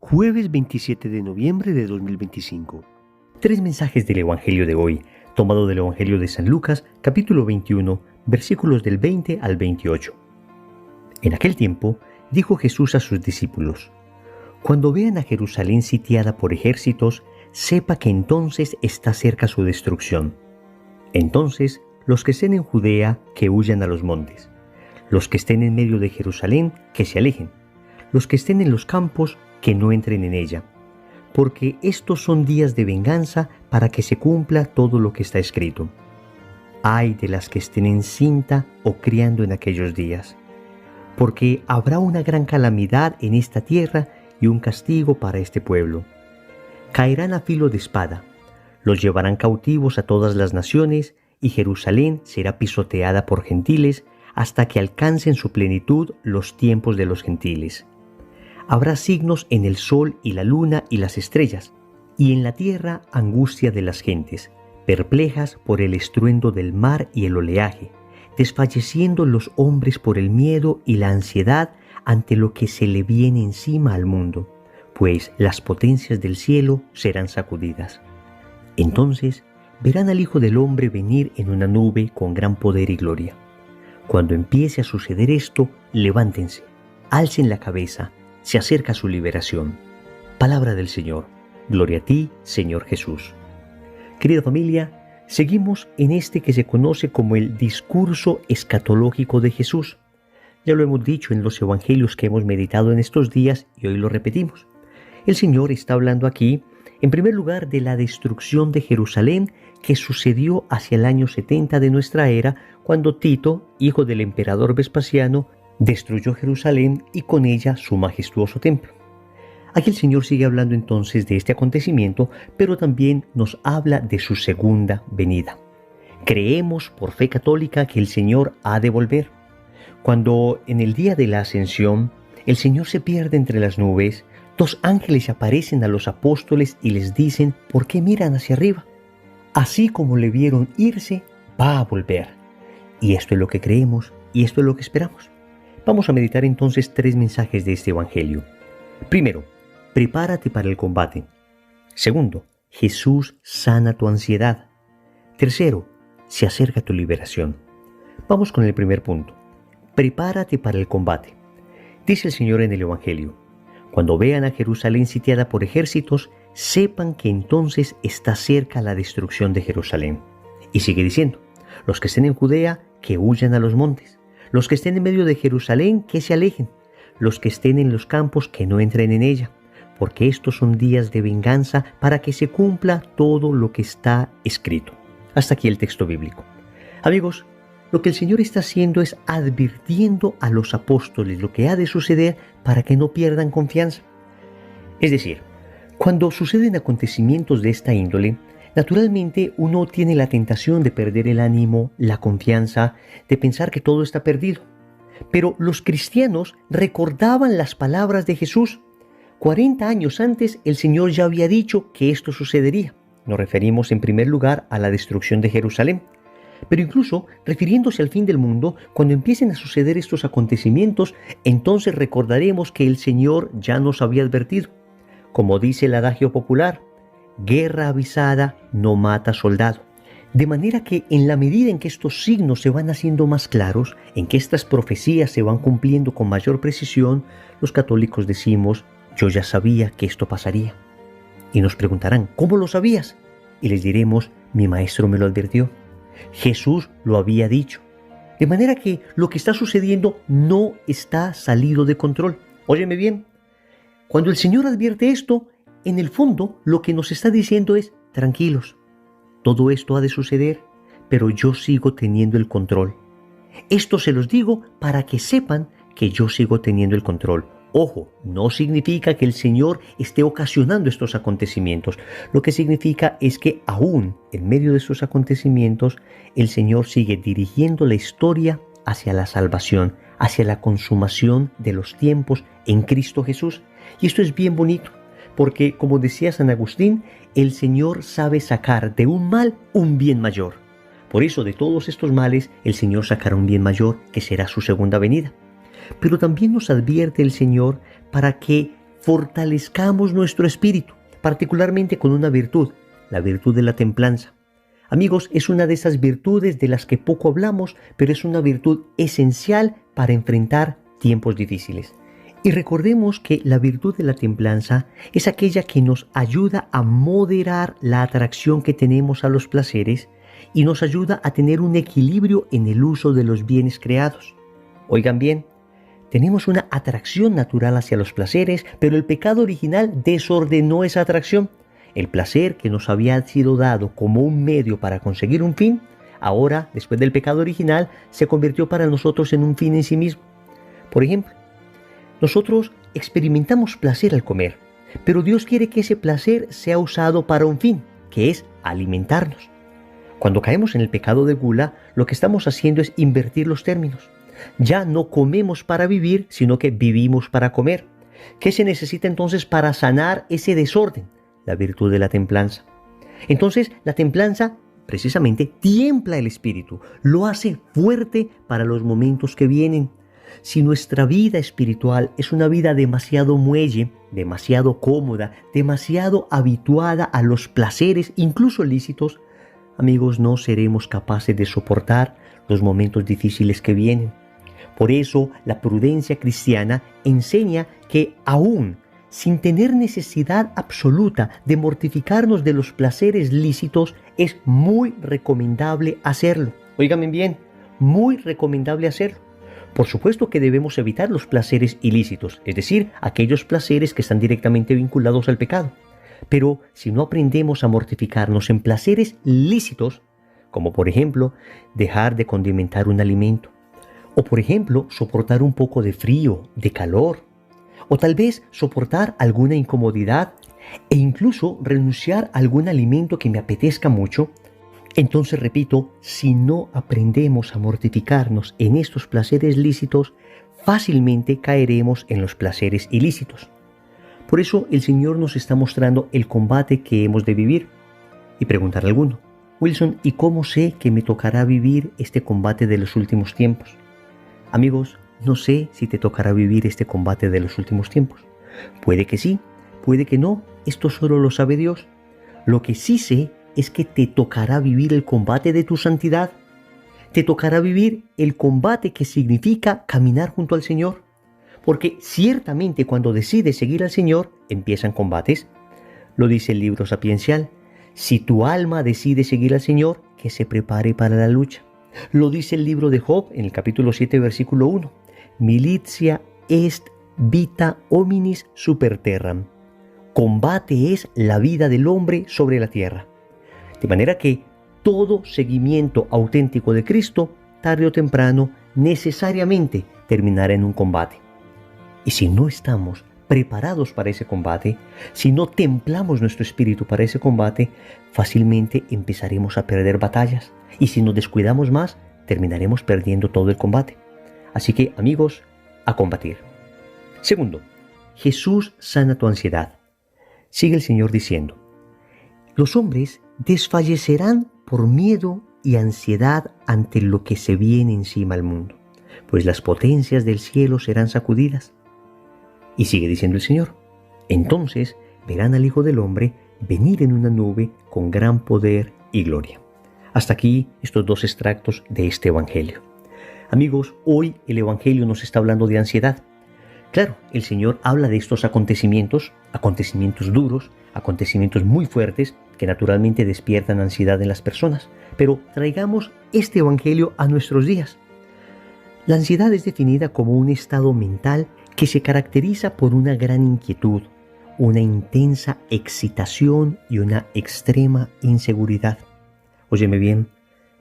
Jueves 27 de noviembre de 2025. Tres mensajes del Evangelio de hoy, tomado del Evangelio de San Lucas, capítulo 21, versículos del 20 al 28. En aquel tiempo, dijo Jesús a sus discípulos: Cuando vean a Jerusalén sitiada por ejércitos, sepa que entonces está cerca su destrucción. Entonces, los que estén en Judea, que huyan a los montes. Los que estén en medio de Jerusalén, que se alejen. Los que estén en los campos, que no entren en ella. Porque estos son días de venganza para que se cumpla todo lo que está escrito. Ay de las que estén encinta o criando en aquellos días. Porque habrá una gran calamidad en esta tierra y un castigo para este pueblo. Caerán a filo de espada, los llevarán cautivos a todas las naciones, y Jerusalén será pisoteada por gentiles hasta que alcancen su plenitud los tiempos de los gentiles. Habrá signos en el sol y la luna y las estrellas, y en la tierra angustia de las gentes, perplejas por el estruendo del mar y el oleaje, desfalleciendo los hombres por el miedo y la ansiedad ante lo que se le viene encima al mundo, pues las potencias del cielo serán sacudidas. Entonces verán al Hijo del Hombre venir en una nube con gran poder y gloria. Cuando empiece a suceder esto, levántense, alcen la cabeza, se acerca su liberación. Palabra del Señor. Gloria a ti, Señor Jesús. Querida familia, seguimos en este que se conoce como el discurso escatológico de Jesús. Ya lo hemos dicho en los evangelios que hemos meditado en estos días y hoy lo repetimos. El Señor está hablando aquí, en primer lugar, de la destrucción de Jerusalén que sucedió hacia el año 70 de nuestra era, cuando Tito, hijo del emperador Vespasiano, destruyó Jerusalén y con ella su majestuoso templo. Aquí el Señor sigue hablando entonces de este acontecimiento, pero también nos habla de su segunda venida. Creemos por fe católica que el Señor ha de volver. Cuando en el día de la ascensión el Señor se pierde entre las nubes, dos ángeles aparecen a los apóstoles y les dicen: ¿por qué miran hacia arriba? Así como le vieron irse, va a volver. Y esto es lo que creemos y esto es lo que esperamos. Vamos a meditar entonces tres mensajes de este evangelio. Primero, prepárate para el combate. Segundo, Jesús sana tu ansiedad. Tercero, se acerca tu liberación. Vamos con el primer punto. Prepárate para el combate. Dice el Señor en el evangelio: Cuando vean a Jerusalén sitiada por ejércitos, sepan que entonces está cerca la destrucción de Jerusalén. Y sigue diciendo: los que estén en Judea, que huyan a los montes. Los que estén en medio de Jerusalén, que se alejen. Los que estén en los campos, que no entren en ella. Porque estos son días de venganza para que se cumpla todo lo que está escrito. Hasta aquí el texto bíblico. Amigos, lo que el Señor está haciendo es advirtiendo a los apóstoles lo que ha de suceder para que no pierdan confianza. Es decir, cuando suceden acontecimientos de esta índole, naturalmente uno tiene la tentación de perder el ánimo, la confianza, de pensar que todo está perdido. Pero los cristianos recordaban las palabras de Jesús. 40 años antes el Señor ya había dicho que esto sucedería. Nos referimos en primer lugar a la destrucción de Jerusalén. Pero incluso refiriéndose al fin del mundo, cuando empiecen a suceder estos acontecimientos, entonces recordaremos que el Señor ya nos había advertido. Como dice el adagio popular: guerra avisada no mata soldado. De manera que en la medida en que estos signos se van haciendo más claros, en que estas profecías se van cumpliendo con mayor precisión, los católicos decimos: yo ya sabía que esto pasaría. Y nos preguntarán: ¿cómo lo sabías? Y les diremos: mi maestro me lo advirtió. Jesús lo había dicho. De manera que lo que está sucediendo no está salido de control. Óyeme bien. Cuando el Señor advierte esto, en el fondo lo que nos está diciendo es: tranquilos, todo esto ha de suceder, pero yo sigo teniendo el control. Esto se los digo para que sepan que yo sigo teniendo el control. Ojo, no significa que el Señor esté ocasionando estos acontecimientos. Lo que significa es que aún en medio de estos acontecimientos, el Señor sigue dirigiendo la historia hacia la salvación, hacia la consumación de los tiempos en Cristo Jesús. Y esto es bien bonito, porque como decía San Agustín, el Señor sabe sacar de un mal un bien mayor. Por eso de todos estos males, el Señor sacará un bien mayor, que será su segunda venida. Pero también nos advierte el Señor para que fortalezcamos nuestro espíritu, particularmente con una virtud, la virtud de la templanza. Amigos, es una de esas virtudes de las que poco hablamos, pero es una virtud esencial para enfrentar tiempos difíciles. Y recordemos que la virtud de la templanza es aquella que nos ayuda a moderar la atracción que tenemos a los placeres y nos ayuda a tener un equilibrio en el uso de los bienes creados. Oigan bien, tenemos una atracción natural hacia los placeres, pero el pecado original desordenó esa atracción. El placer que nos había sido dado como un medio para conseguir un fin, ahora, después del pecado original, se convirtió para nosotros en un fin en sí mismo. Por ejemplo, nosotros experimentamos placer al comer, pero Dios quiere que ese placer sea usado para un fin, que es alimentarnos. Cuando caemos en el pecado de gula, lo que estamos haciendo es invertir los términos. Ya no comemos para vivir, sino que vivimos para comer. ¿Qué se necesita entonces para sanar ese desorden? La virtud de la templanza. Entonces, la templanza precisamente tiempla el espíritu, lo hace fuerte para los momentos que vienen. Si nuestra vida espiritual es una vida demasiado muelle, demasiado cómoda, demasiado habituada a los placeres, incluso lícitos, amigos, no seremos capaces de soportar los momentos difíciles que vienen. Por eso, la prudencia cristiana enseña que aún sin tener necesidad absoluta de mortificarnos de los placeres lícitos, es muy recomendable hacerlo. Óigame bien, muy recomendable hacerlo. Por supuesto que debemos evitar los placeres ilícitos, es decir, aquellos placeres que están directamente vinculados al pecado. Pero si no aprendemos a mortificarnos en placeres lícitos, como por ejemplo dejar de condimentar un alimento, o por ejemplo soportar un poco de frío, de calor, o tal vez soportar alguna incomodidad e incluso renunciar a algún alimento que me apetezca mucho, entonces repito, si no aprendemos a mortificarnos en estos placeres lícitos, fácilmente caeremos en los placeres ilícitos. Por eso el Señor nos está mostrando el combate que hemos de vivir. Y preguntar a alguno, Wilson, ¿y cómo sé que me tocará vivir este combate de los últimos tiempos? Amigos, no sé si te tocará vivir este combate de los últimos tiempos. Puede que sí, puede que no, esto solo lo sabe Dios. Lo que sí sé es que te tocará vivir el combate de tu santidad. Te tocará vivir el combate que significa caminar junto al Señor. Porque ciertamente cuando decides seguir al Señor, empiezan combates. Lo dice el libro sapiencial. Si tu alma decide seguir al Señor, que se prepare para la lucha. Lo dice el libro de Job en el capítulo 7, versículo 1. Militia est vita hominis super terram. Combate es la vida del hombre sobre la tierra. De manera que todo seguimiento auténtico de Cristo, tarde o temprano, necesariamente terminará en un combate. Y si no estamos preparados para ese combate, si no templamos nuestro espíritu para ese combate, fácilmente empezaremos a perder batallas. Y si nos descuidamos más, terminaremos perdiendo todo el combate. Así que, amigos, a combatir. Segundo, Jesús sana tu ansiedad. Sigue el Señor diciendo, los hombres desfallecerán por miedo y ansiedad ante lo que se viene encima al mundo, pues las potencias del cielo serán sacudidas. Y sigue diciendo el Señor, entonces verán al Hijo del Hombre venir en una nube con gran poder y gloria. Hasta aquí estos dos extractos de este Evangelio. Amigos, hoy el Evangelio nos está hablando de ansiedad. Claro, el Señor habla de estos acontecimientos duros, acontecimientos muy fuertes que naturalmente despiertan ansiedad en las personas. Pero traigamos este Evangelio a nuestros días. La ansiedad es definida como un estado mental que se caracteriza por una gran inquietud, una intensa excitación y una extrema inseguridad. Óyeme bien,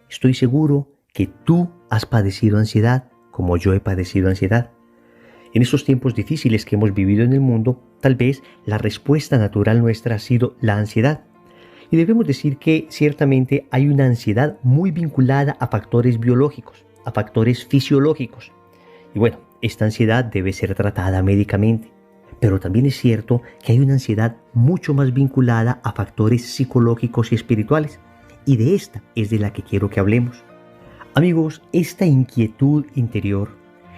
estoy seguro que tú has padecido ansiedad como yo he padecido ansiedad. En estos tiempos difíciles que hemos vivido en el mundo, tal vez la respuesta natural nuestra ha sido la ansiedad. Y debemos decir que ciertamente hay una ansiedad muy vinculada a factores biológicos, a factores fisiológicos. Y bueno, esta ansiedad debe ser tratada médicamente. Pero también es cierto que hay una ansiedad mucho más vinculada a factores psicológicos y espirituales. Y de esta es de la que quiero que hablemos. Amigos, esta inquietud interior,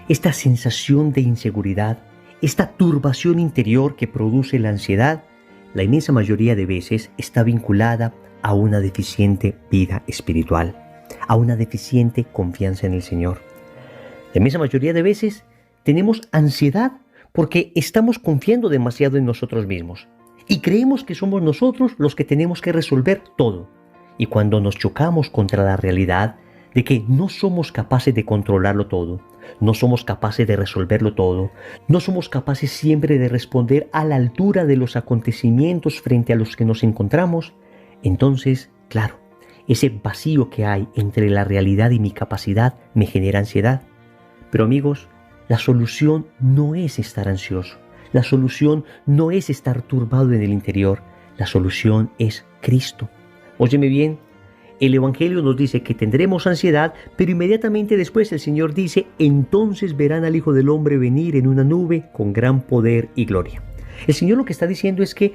esta sensación de inseguridad, esta turbación interior que produce la ansiedad, la inmensa mayoría de veces está vinculada a una deficiente vida espiritual, a una deficiente confianza en el Señor. La inmensa mayoría de veces tenemos ansiedad porque estamos confiando demasiado en nosotros mismos y creemos que somos nosotros los que tenemos que resolver todo. Y cuando nos chocamos contra la realidad de que no somos capaces de controlarlo todo, no somos capaces de resolverlo todo, no somos capaces siempre de responder a la altura de los acontecimientos frente a los que nos encontramos, entonces, claro, ese vacío que hay entre la realidad y mi capacidad me genera ansiedad. Pero amigos, la solución no es estar ansioso, la solución no es estar turbado en el interior, la solución es Cristo. Óyeme bien, el Evangelio nos dice que tendremos ansiedad, pero inmediatamente después el Señor dice, entonces verán al Hijo del Hombre venir en una nube con gran poder y gloria. El Señor lo que está diciendo es que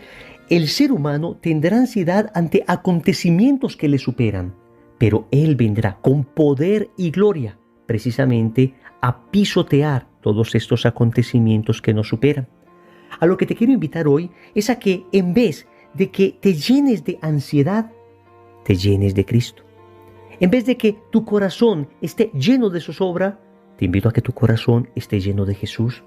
el ser humano tendrá ansiedad ante acontecimientos que le superan, pero Él vendrá con poder y gloria, precisamente a pisotear todos estos acontecimientos que nos superan. A lo que te quiero invitar hoy es a que en vez de que te llenes de ansiedad, te llenes de Cristo. En vez de que tu corazón esté lleno de zozobra, te invito a que tu corazón esté lleno de Jesús.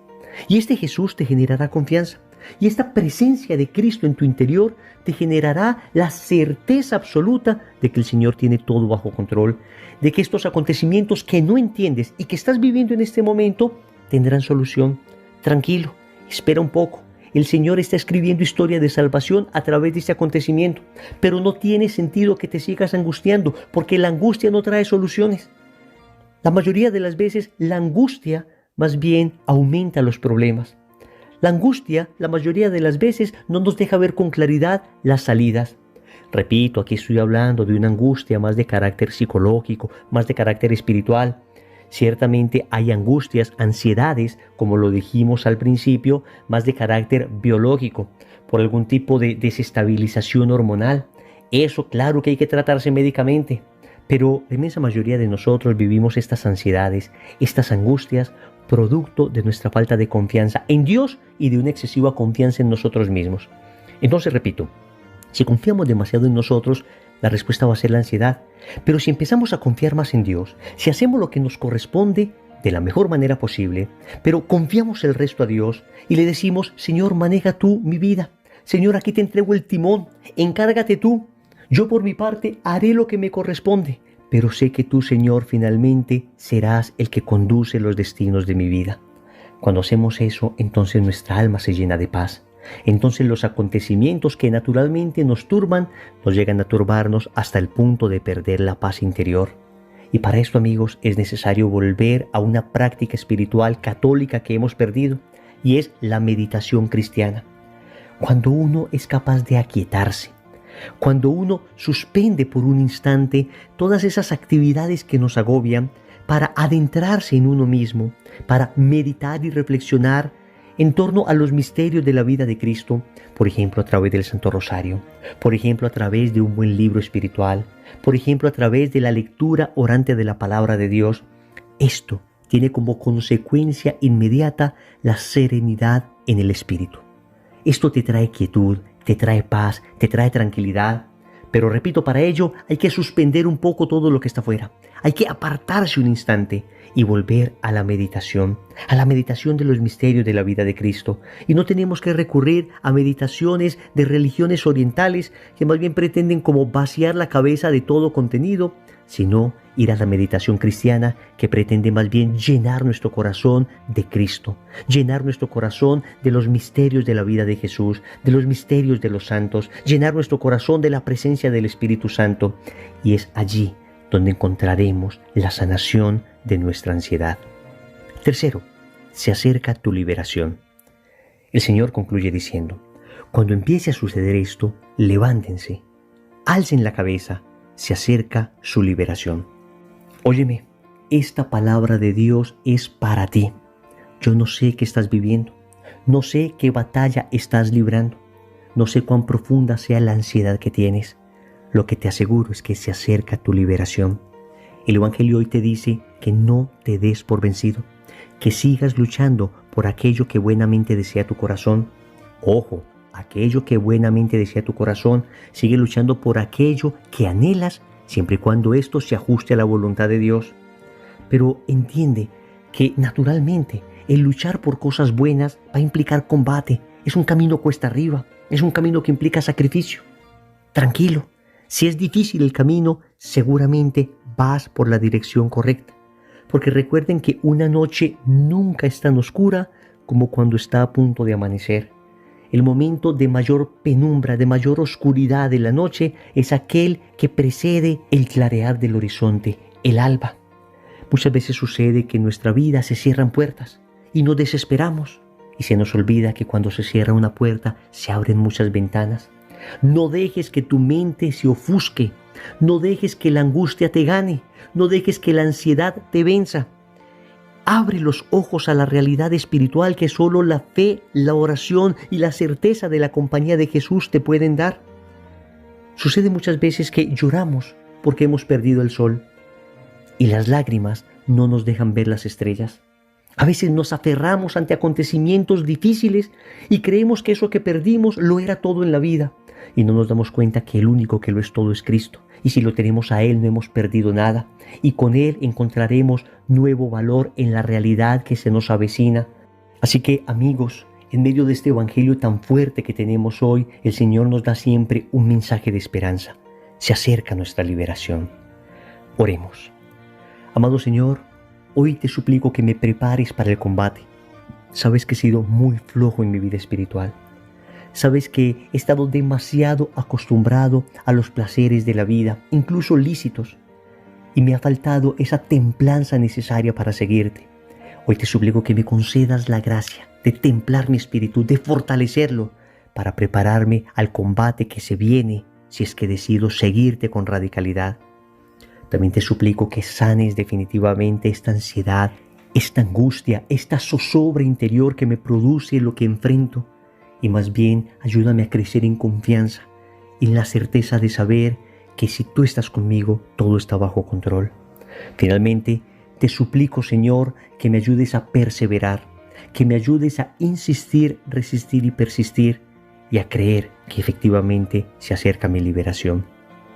Y este Jesús te generará confianza. Y esta presencia de Cristo en tu interior te generará la certeza absoluta de que el Señor tiene todo bajo control, de que estos acontecimientos que no entiendes y que estás viviendo en este momento tendrán solución. Tranquilo, espera un poco. El Señor está escribiendo historia de salvación a través de este acontecimiento, pero no tiene sentido que te sigas angustiando, porque la angustia no trae soluciones. La mayoría de las veces la angustia más bien aumenta los problemas. La angustia, la mayoría de las veces, no nos deja ver con claridad las salidas. Repito, aquí estoy hablando de una angustia más de carácter psicológico, más de carácter espiritual. Ciertamente hay angustias, ansiedades, como lo dijimos al principio, más de carácter biológico, por algún tipo de desestabilización hormonal. Eso claro que hay que tratarse médicamente, pero la inmensa mayoría de nosotros vivimos estas ansiedades, estas angustias, producto de nuestra falta de confianza en Dios y de una excesiva confianza en nosotros mismos. Entonces, repito, si confiamos demasiado en nosotros, la respuesta va a ser la ansiedad. Pero si empezamos a confiar más en Dios, si hacemos lo que nos corresponde de la mejor manera posible, pero confiamos el resto a Dios y le decimos, Señor, maneja tú mi vida. Señor, aquí te entrego el timón, encárgate tú. Yo por mi parte haré lo que me corresponde, pero sé que tú, Señor, finalmente serás el que conduce los destinos de mi vida. Cuando hacemos eso, entonces nuestra alma se llena de paz. Entonces los acontecimientos que naturalmente nos turban, nos llegan a turbarnos hasta el punto de perder la paz interior. Y para esto, amigos, es necesario volver a una práctica espiritual católica que hemos perdido, y es la meditación cristiana. Cuando uno es capaz de aquietarse, cuando uno suspende por un instante todas esas actividades que nos agobian para adentrarse en uno mismo, para meditar y reflexionar en torno a los misterios de la vida de Cristo, por ejemplo a través del Santo Rosario, por ejemplo a través de un buen libro espiritual, por ejemplo a través de la lectura orante de la palabra de Dios, esto tiene como consecuencia inmediata la serenidad en el espíritu. Esto te trae quietud, te trae paz, te trae tranquilidad. Pero repito, para ello hay que suspender un poco todo lo que está afuera. Hay que apartarse un instante y volver a la meditación de los misterios de la vida de Cristo. Y no tenemos que recurrir a meditaciones de religiones orientales que más bien pretenden como vaciar la cabeza de todo contenido, sino ir a la meditación cristiana que pretende más bien llenar nuestro corazón de Cristo, llenar nuestro corazón de los misterios de la vida de Jesús, de los misterios de los santos, llenar nuestro corazón de la presencia del Espíritu Santo. Y es allí donde encontraremos la sanación de nuestra ansiedad. Tercero, se acerca tu liberación. El Señor concluye diciendo, cuando empiece a suceder esto, levántense, alcen la cabeza, se acerca su liberación. Óyeme, esta palabra de Dios es para ti. Yo no sé qué estás viviendo, no sé qué batalla estás librando, no sé cuán profunda sea la ansiedad que tienes. Lo que te aseguro es que se acerca tu liberación. El Evangelio hoy te dice que no te des por vencido, que sigas luchando por aquello que buenamente desea tu corazón. Ojo, aquello que buenamente desea tu corazón, sigue luchando por aquello que anhelas, siempre y cuando esto se ajuste a la voluntad de Dios. Pero entiende que naturalmente el luchar por cosas buenas va a implicar combate. Es un camino cuesta arriba, es un camino que implica sacrificio. Tranquilo, si es difícil el camino, seguramente vas por la dirección correcta. Porque recuerden que una noche nunca es tan oscura como cuando está a punto de amanecer. El momento de mayor penumbra, de mayor oscuridad de la noche es aquel que precede el clarear del horizonte, el alba. Muchas veces sucede que en nuestra vida se cierran puertas y nos desesperamos y se nos olvida que cuando se cierra una puerta se abren muchas ventanas. No dejes que tu mente se ofusque, no dejes que la angustia te gane, no dejes que la ansiedad te venza. Abre los ojos a la realidad espiritual que solo la fe, la oración y la certeza de la compañía de Jesús te pueden dar. Sucede muchas veces que lloramos porque hemos perdido el sol y las lágrimas no nos dejan ver las estrellas. A veces nos aferramos ante acontecimientos difíciles y creemos que eso que perdimos lo era todo en la vida. Y no nos damos cuenta que el único que lo es todo es Cristo. Y si lo tenemos a Él no hemos perdido nada. Y con Él encontraremos nuevo valor en la realidad que se nos avecina. Así que, amigos, en medio de este evangelio tan fuerte que tenemos hoy, el Señor nos da siempre un mensaje de esperanza. Se acerca nuestra liberación. Oremos. Amado Señor, hoy te suplico que me prepares para el combate. Sabes que he sido muy flojo en mi vida espiritual. Sabes que he estado demasiado acostumbrado a los placeres de la vida, incluso lícitos, y me ha faltado esa templanza necesaria para seguirte. Hoy te suplico que me concedas la gracia de templar mi espíritu, de fortalecerlo, para prepararme al combate que se viene si es que decido seguirte con radicalidad. También te suplico que sanes definitivamente esta ansiedad, esta angustia, esta zozobra interior que me produce lo que enfrento. Y más bien ayúdame a crecer en confianza y en la certeza de saber que si tú estás conmigo, todo está bajo control. Finalmente, te suplico, Señor, que me ayudes a perseverar, que me ayudes a insistir, resistir y persistir y a creer que efectivamente se acerca mi liberación.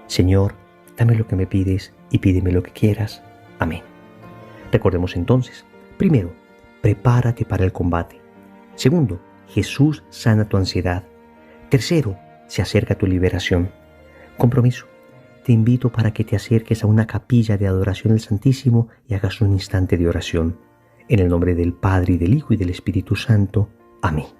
Señor, dame lo que me pides y pídeme lo que quieras. Amén. Recordemos entonces, primero, prepárate para el combate. Segundo, Jesús sana tu ansiedad. Tercero, se acerca tu liberación. Compromiso. Te invito para que te acerques a una capilla de adoración al Santísimo y hagas un instante de oración. En el nombre del Padre, y del Hijo, y del Espíritu Santo. Amén.